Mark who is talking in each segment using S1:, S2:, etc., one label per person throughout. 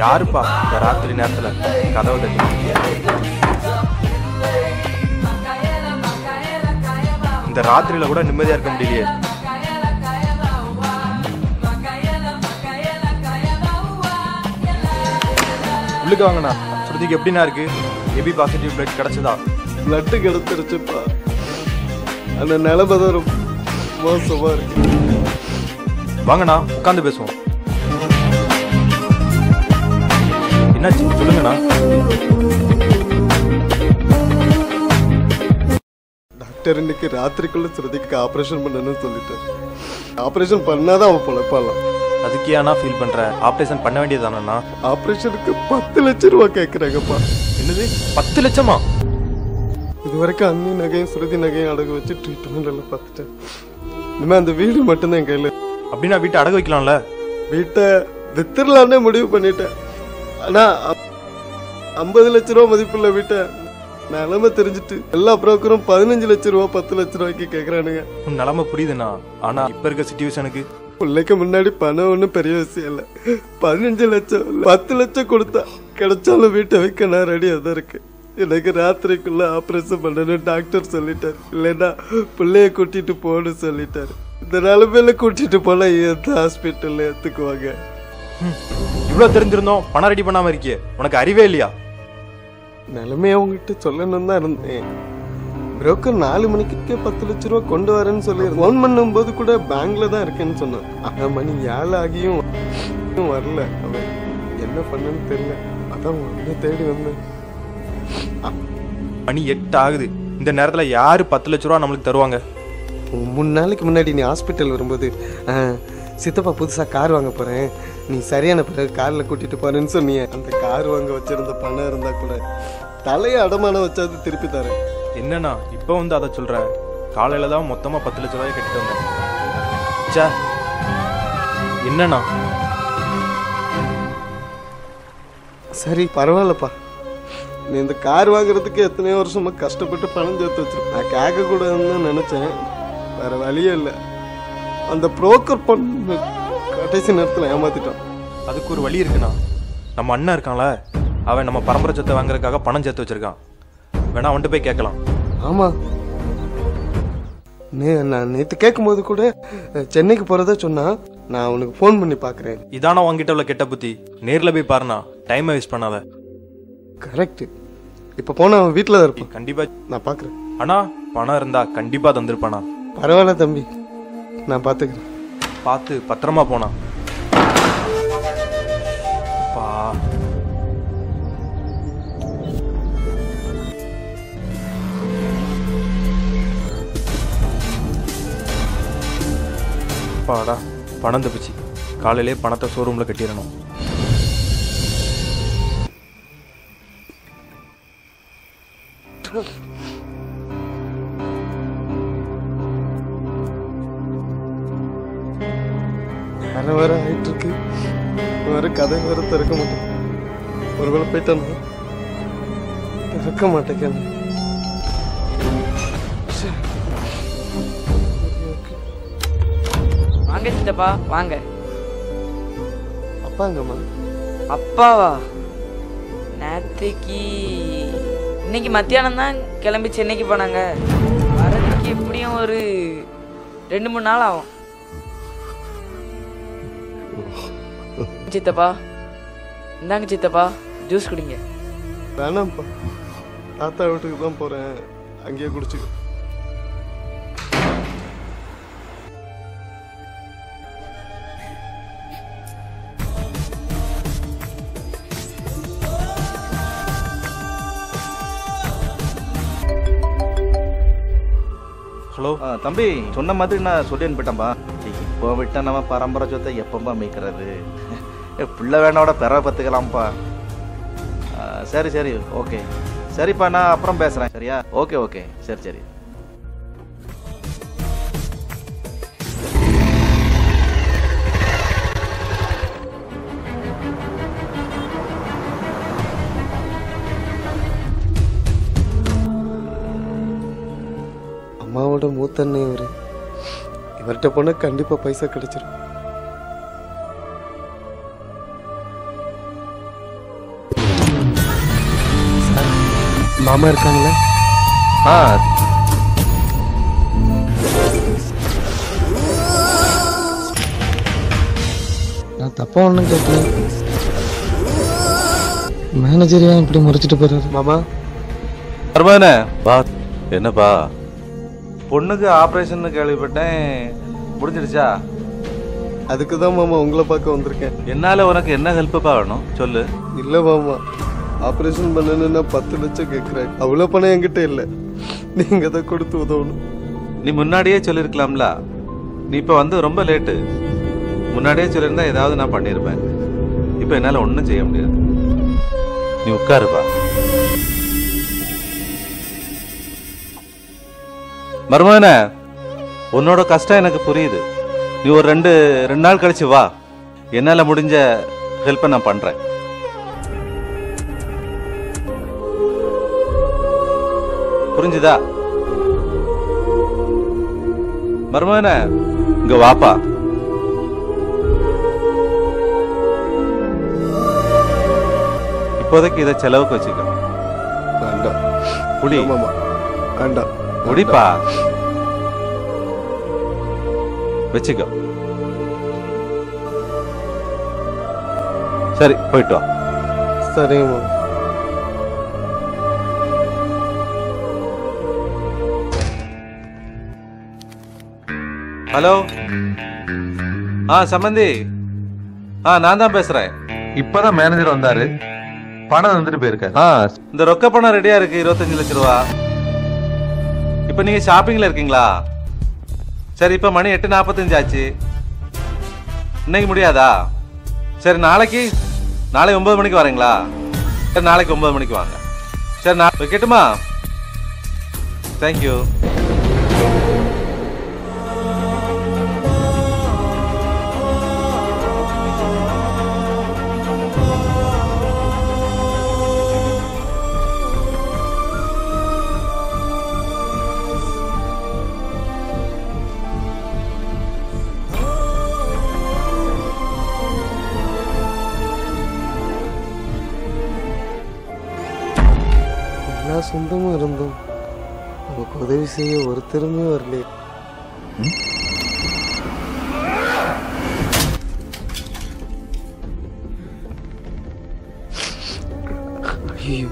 S1: யாருப்பா இந்த ராத்திரி நேரத்துல கதவை தட்டி? இந்த ராத்திரியில கூட நிம்மதியா இருக்க முடியலையே. உள்ளுக்கு வாங்கண்ணா. ஸ்ருதிக்கு எப்படின்னா இருக்கு? ஏபி பாசிட்டிவ் பிளட் கிடைச்சதா?
S2: பிளட்டு கிடைச்சிருச்சுப்பா. அந்த நிலைமை தான் ரொம்ப மோசமா இருக்கு.
S1: வாங்கண்ணா உட்காந்து பேசுவோம். என்னாச்சு சொல்லுங்கண்ணா.
S2: டாக்டர் இன்னைக்கு ராத்திரிக்குள்ள ஸ்ருதிக்கு ஆபரேஷன் பண்ணணும்னு சொல்லிட்டாரு. ஆபரேஷன் பண்ணாதான் அவன் பொழைப்பாலாம்.
S1: அதுக்கு ஏன்னா ஃபீல் பண்ற? ஆபரேஷன் பண்ண வேண்டியதானண்ணா?
S2: ஆபரேஷனுக்கு 10 லட்சம் ரூபாய் கேட்குறாங்கப்பா.
S1: என்னது 10 லட்சமா?
S2: இது வரைக்கும் அண்ணி நகையும் ஸ்ருதி நகையும் அடகு வச்சு ட்ரீட்மெண்ட் எல்லாம் பார்த்துட்டேன். இனிமே அந்த வீடு மட்டும்தான் என் கையில்.
S1: அப்படின்னா வீட்டை அடகு வைக்கலாம்ல?
S2: வீட்டை வித்துடலான்னே முடிவு பண்ணிட்டேன். ஆனா 50 லட்ச ரூபா மதிப்புள்ள வீட்டை நிலைமை தெரிஞ்சுட்டு எல்லா புரோக்கரும் 15 லட்ச ரூபா 10 லட்ச ரூபாய்க்கு கேட்கறானுங்க.
S1: உன் நிலைமை புரியுதுண்ணா. ஆனா இப்ப இருக்க சிச்சுவேஷனுக்கு
S2: பிள்ளைக்கு முன்னாடி பணம் ஒன்றும் பெரிய விஷயம் இல்லை. 15 லட்சம் 10 லட்சம் கொடுத்தா கிடைச்சாலும் வீட்டை வைக்க நான் ரெடியாக தான் இருக்கு. எனக்கு ராத்திரிக்குள்ள ஆப்ரேஷன் பண்ணணும் டாக்டர் சொல்லிட்டாரு. இல்லைன்னா பிள்ளைய கூட்டிட்டு போன்னு சொல்லிட்டாரு. இந்த நிலைமையில கூட்டிட்டு போனா எந்த ஹாஸ்பிட்டல்ல ஏத்துக்குவாங்க?
S1: இவ்வளவு தெரிஞ்சிருந்தோம் பணம் ரெடி பண்ணாம இருக்கியே, உனக்கு அறிவே இல்லையா?
S2: நிலைமைய அவங்ககிட்ட சொல்லணும் தான் இருந்தேன். புரோக்கர் 4 மணிக்கு 10 லட்ச ரூபா கொண்டு வரேன்னு சொல்லி ஃபோன் பண்ணும்போது கூட பேங்க்ல தான் இருக்கேன்னு சொன்னான். ஆனா மணி 7 ஆகியும் வரல. அவன் என்ன பண்ணன்னு தெரியல. அதான் உன்னை தேடி வந்தேன்.
S1: மணி 8 ஆகுது. இந்த நேரத்துல யாரு 10 லட்ச ரூபா நம்மளுக்கு தருவாங்க?
S2: 3 நாளைக்கு முன்னாடி நீ ஹாஸ்பிட்டல் வரும்போது சித்தப்பா புதுசா கார் வாங்க போறேன், நீ சரியான பிறகு கார்ல கூட்டிட்டு போறேன்னு சொன்னீங்க. அந்த கார் வாங்க வச்சிருந்த பணம் இருந்தா கூட தலையை அடமானம் வச்சாது திருப்பி தரேன்.
S1: என்னண்ணா இப்ப வந்து அதை சொல்ற? காலையில தான் மொத்தமா 10 லட்ச ரூபாய் கட்டிட்டு வந்தேன். என்னண்ணா?
S2: சரி பரவாயில்லப்பா. நீ இந்த கார் வாங்குறதுக்கு எத்தனையோ வருஷமா கஷ்டப்பட்டு பணம் சேர்த்து வச்சிருக்க. நான் கேட்க கூடாதுன்னு நினைச்சேன், வேற வழியே இல்லை. அந்த புரோக்கர் பண்ண கடைசி நேரத்தில் ஏமாத்திட்டான்.
S1: அதுக்கு ஒரு வழி இருக்குண்ணா. நம்ம அண்ணன் இருக்கான்ல, அவன் நம்ம பரம்பரை சொத்தை வாங்குறதுக்காக பணம் சேர்த்து வச்சிருக்கான். வேணா அவன்கிட்ட போய் கேட்கலாம்.
S2: ஆமா, நான் நேற்று கேட்கும்போது கூட சென்னைக்கு போறதா சொன்னா. நான் உனக்கு ஃபோன் பண்ணி பாக்குறேன்.
S1: இதானா உங்ககிட்ட உள்ள கெட்ட புத்தி? நேர்ல போய் பாருண்ணா, டைமை வேஸ்ட் பண்ணாத.
S2: கரெக்ட். இப்ப போனா அவன் வீட்டுல தான் இருப்பான்.
S1: கண்டிப்பா
S2: நான் பாக்குறேன்.
S1: ஆனா பணம் இருந்தா கண்டிப்பா தந்திருப்பானா?
S2: பரவாயில்ல தம்பி, நான் பாத்துக்கிறேன்.
S1: பார்த்து பத்திரமா போனா. பாடா பணம் தப்பிச்சு. காலையிலே பணத்தை ஷோரூம்ல கட்டிடணும்.
S2: வேற ஆயிட்டு இருக்கு. வேற கதை வேற திறக்க மாட்டேன். ஒருவேளை போயிட்டானா திறக்க மாட்டேங்க.
S3: வாங்க சித்தப்பா வாங்க.
S2: அப்பாங்கம்மா.
S3: அப்பாவா? நேற்றுக்கு இன்னைக்கு மத்தியானம் தான் கிளம்பி சென்னைக்கு போனாங்க. வரதுக்கு எப்படியும் ஒரு 2-3 நாள் ஆகும். சித்தப்பா இந்தாங்க சித்தப்பா, ஜூஸ் குடிங்க.
S2: வேணாம்ப்பா, தாத்தா வீட்டுக்கு தான் போறேன், அங்கேயே குடிச்சுக்க.
S1: ஹலோ
S4: தம்பி, சொன்ன மாதிரி நான் சொல்லி அனுப்பிட்டேன்பா. இப்போ விட்ட நம்ம பரம்பரை சொத்தை எப்பப்பா மீட்கிறது? பிள்ளை வேணோட பெற பத்துக்கலாம்ப்பா. சரி சரி ஓகே. சரிப்பா, நான் அப்புறம் பேசுகிறேன். சரியா? ஓகே ஓகே, சரி சரி.
S2: அம்மாவோட மூத்த அண்ணன் இவரு. இவர்கிட்ட போனா கண்டிப்பா பைசா கிடைச்சிடும். மாமா இருக்காங்களா?
S5: நான் தப்பா ஒன்றும் கேட்கல. மேனேஜர் ஏன் இப்படி முறைச்சிட்டு போறாரு?
S2: மாமா
S4: மருமகனே பா. என்னப்பா பொண்ணுக்கு ஆப்ரேஷன் கேள்விப்பட்டேன், முடிஞ்சிடுச்சா?
S2: அதுக்கு தான் மாமா உங்களை பார்க்க வந்திருக்கேன்.
S4: என்னால உனக்கு என்ன ஹெல்ப்பா வேணும் சொல்லு.
S2: இல்லை மாமா, ஆப்ரேஷன் பண்ணணுன்னா 10 லட்சம் கேட்குறேன். அவ்வளோ பணம் என்கிட்ட இல்லை, நீங்கள் தான் கொடுத்து உதவணும்.
S4: நீ முன்னாடியே சொல்லியிருக்கலாம்ல. நீ இப்போ வந்து ரொம்ப லேட்டு. முன்னாடியே சொல்லியிருந்தா ஏதாவது நான் பண்ணியிருப்பேன். இப்போ என்னால் ஒன்றும் செய்ய முடியாது. நீ உட்காருப்பா. மருமகனே, உன்னோட கஷ்டம் எனக்கு புரியுது. நீ ஒரு ரெண்டு நாள் கழிச்சு வா, என்னால் முடிஞ்ச ஹெல்ப்பை நான் பண்ணுறேன். புரிஞ்சுதா? மருமகனே, இங்க வாப்பா. இப்போதைக்கு இதை செலவுக்கு வச்சுக்க.
S2: வேண்டாம்
S4: புடி
S2: மாமா, வேண்டாம்.
S4: புடிப்பா, வச்சுக்க. சரி, போயிட்டு வா.
S2: சரிங்க மாமா.
S4: ஹலோ, சம்பந்தி, நான் தான் பேசுறேன்.
S6: இப்பதான் மேனேஜர் வந்தாரு, பணம் வந்துட்டு போயிருக்காரு.
S4: இந்த ரொக்க பணம் ரெடியா இருக்கு, 25 லட்சம் ரூபா. இப்ப நீங்க ஷாப்பிங்ல இருக்கீங்களா? சரி, இப்ப மணி 8:45 ஆச்சு. இன்னைக்கு முடியாதா? சரி, நாளைக்கு 9 மணிக்கு வரீங்களா? சரி, நாளைக்கு 9 மணிக்கு வாங்க. சரி, நான் வைக்கட்டுமா? தேங்க்யூ.
S2: எல்லா சொந்தமும் இருந்தோம், நமக்கு உதவி செய்ய ஒருத்தருமே வரலையே. ஐயோ,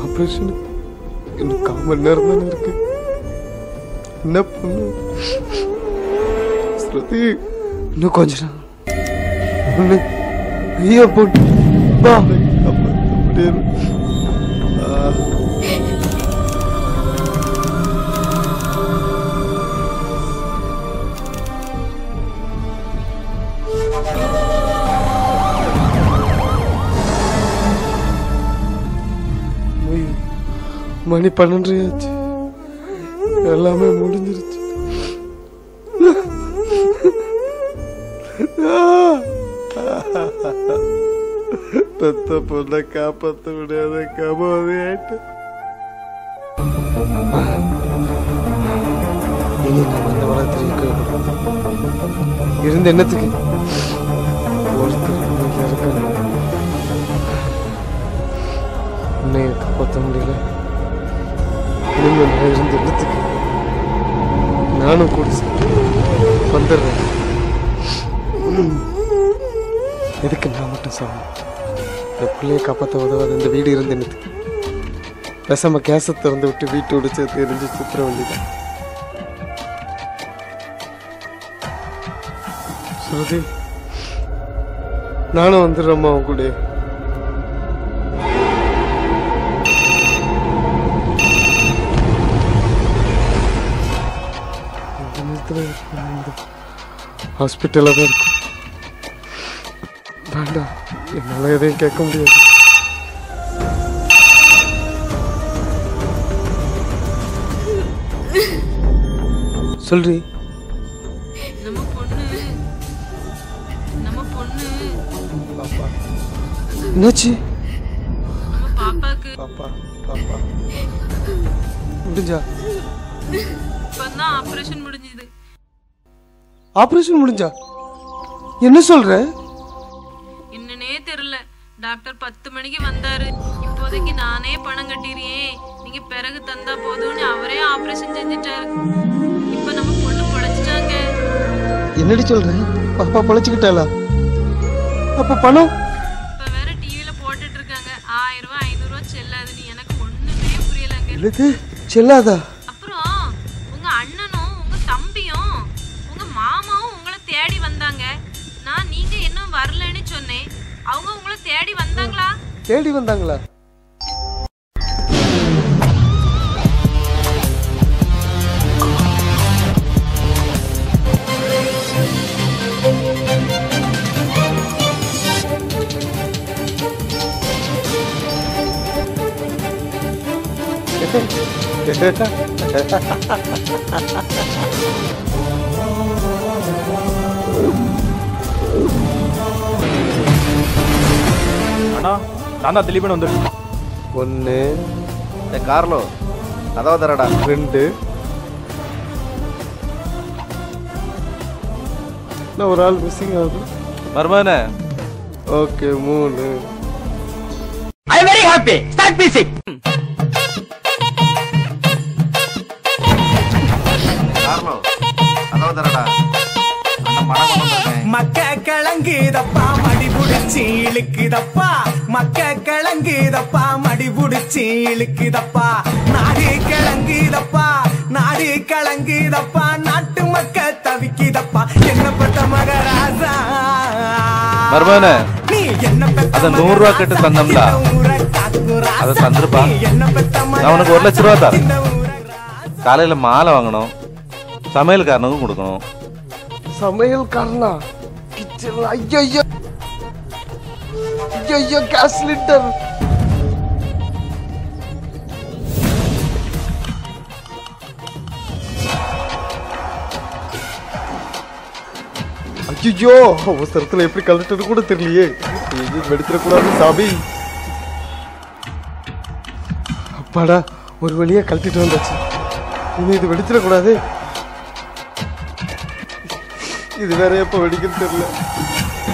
S2: ஆப்ரேஷன் இன்னும் 1/4 மணி நேரம் தானே இருக்கு. என்ன பண்ணு ஸ்ருதி? இன்னும் கொஞ்ச நாள் ஒண்ணு ஐயா போட்டு முடியாது. மணி 12 ஆச்சு, எல்லாமே முடிஞ்சிருச்சு. பெத்த பொண்ணை காப்பாற்ற முடியாத கபாதி ஆயிட்டு. இனி நம்ம அந்த உலகத்தில் இருந்த எண்ணத்துக்கு ஒருத்தர் இருக்காங்க. உன்னை காப்பாற்ற முடியல. இனிமே நான் இருந்த இடத்துக்கு நானும் கூட வந்துடுறேன். எதுக்கு நான் மட்டும் சொல்லணும்? இந்த பிள்ளையை காப்பாற்ற உதவாத இந்த வீடு இருந்த எண்ணத்துக்கு பேசாம கேஸை திறந்து விட்டு வீட்டோட சேர்த்து எரிஞ்சு சுத்துற வேண்டியதான். ஸ்ருதி, நானும் வந்துடுறேம்மா அவன் கூட. ஹாஸ்பிட்டலில் தான் இருக்கும். வேண்டாம், என்னால் எதையும் கேட்க முடியாது. சொல்றி. பாப்பா என்னாச்சு? பாப்பா பாப்பா முடிஞ்சா?
S7: ஆபரேஷன் முடிஞ்சது.
S2: ஆபரேஷன் முடிஞ்சா? என்ன சொல்ற?
S7: என்னன்னே தெரியல. டாக்டர் 10 மணிக்கு வந்தாரு. இப்போதான் இப்போதைக்கு நானே பணம் கட்டிடுறேன், நீங்க பிறகு தந்தா போதும்னு அவரே ஆபரேஷன் செஞ்சுட்டாரு. இப்ப நம்ம பொண்ணு பொழைச்சிட்டாங்க.
S5: என்னடி சொல்றேன்? பாப்பா பொழைச்சுக்கிட்டாளா? அப்ப பணம்
S7: இப்ப வேற டிவில போட்டுட்டு இருக்காங்க 1000 ரூபாய் 500 ரூபாய் செல்லாதுன்னு. எனக்கு ஒண்ணுமே புரியலங்க.
S2: என்னது செல்லாதா?
S7: அப்புறம் உங்க அண்ணனும் உங்க தம்பியும் உங்க மாமாவும் உங்களை தேடி வந்தாங்க. நான் நீங்க இன்னும் வரலன்னு சொன்னேன். அவங்க உங்களை தேடி வந்தாங்களா?
S2: தேடி வந்தாங்களா?
S1: அண்ணா நான் தான் திலீபன் வந்துடுச்சு.
S2: 1
S4: கார்லோ அதாவது தரடா
S2: 2 நான் ஒரு ஆள் மிஸ்ஸிங் ஆகுது.
S4: மர்மனே
S2: okay 3
S8: I am very happy. Start music.
S4: கார்லோ அதாவது தரடா அண்ணன் பணம் கொண்டு வந்திருக்கேன்.
S8: மக்க கிளங்குதப்பா மடி புடிச்சு இழுக்குதப்பா, மக்க கிளங்குதப்பா மடி புடிச்சு இழுக்குதப்பா, நாடு கிளங்குதப்பா நாடு கிளங்குதப்பா, நாட்டு மக்க தவிக்குதப்பா, என்ன பட்ட மகராசா
S4: மர்மனே
S8: நீ என்ன பெத்த
S4: அத 100 ரூபாய் கட்டு தந்தம்ல, அத தந்துருப்பா. நான் உனக்கு 1 லட்சம் ரூபா தரேன். காலையில மாலை வாங்கணும், சமையல்காரனுக்கும் கொடுக்கணும்.
S2: சமையல்காரனா? கிச்சன்ல ஐயோ ஐயோ கேஸ் லிட்டர். ஐயோ அவசரத்துல எப்படி கலெக்டர் கூட தெரியலையே. வெடிச்சிடக்கூடாது சாமி. அப்பாடா ஒரு வழியா கழட்டிட்டு வந்தாச்சு. இனி இது வெடிச்சிடக்கூடாது. இது வேற எப்ப வெடிக்குன்னு தெரியல.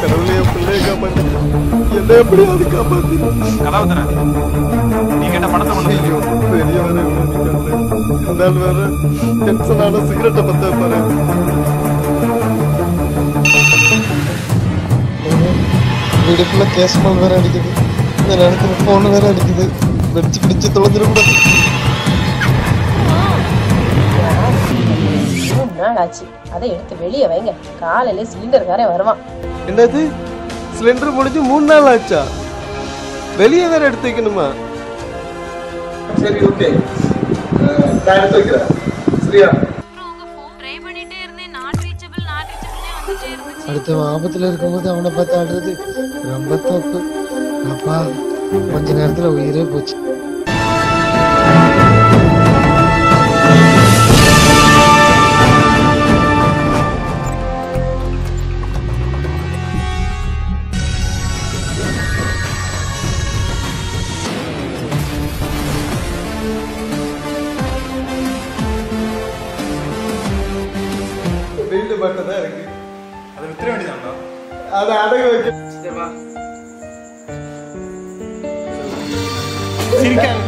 S2: கடவுளே என் பிள்ளைய காப்பாத்து, என்ன எப்படியாவது காப்பாத்து.
S1: கலாவத்தன நீ கேட்ட பணத்தை ஒண்ணு
S2: ஐயோ பெரிய வேற இருந்தாலும் வேற டென்ஷனான சிகரெட்டை பத்த பாரு.
S5: வீடுக்குள்ள கேஸ் மால் வேற அடிக்குது, இந்த நேரத்துல போன் வேற அடிக்குது. வெடிச்சு பிடிச்சு தொலைஞ்சிடக்கூடாது.
S9: 3 நாள் ஆச்சு. அதை எடுத்து வெளியே வைங்க, காலையில சிலிண்டர்காரே வருவான்.
S2: என்னது சிலிண்டர் முடிஞ்சு 3 நாள் ஆச்சா? வெளியே வேற எடுத்து வைக்கணுமா? சரி ஓகே நான் எடுத்து வைக்கிறேன். சரியா?
S7: அப்புறம் உங்க ஃபோன் ட்ரை பண்ணிட்டே இருந்தேன். நாட் ரீச்சபிள்னே வந்துட்டே இருந்துச்சு.
S5: அடுத்தவன் ஆபத்துல இருக்கும்போது அவனை பார்த்து ஆடுறது ரொம்ப தப்பு. அப்பா கொஞ்ச நேரத்துல உயிரே போச்சு.
S2: வெயில மட்டும் தான் இருக்கு.
S1: அதை வித்துற வேண்டியதாண்ணா.
S2: அதை அடகு வைக்க
S8: சிரிக்காத.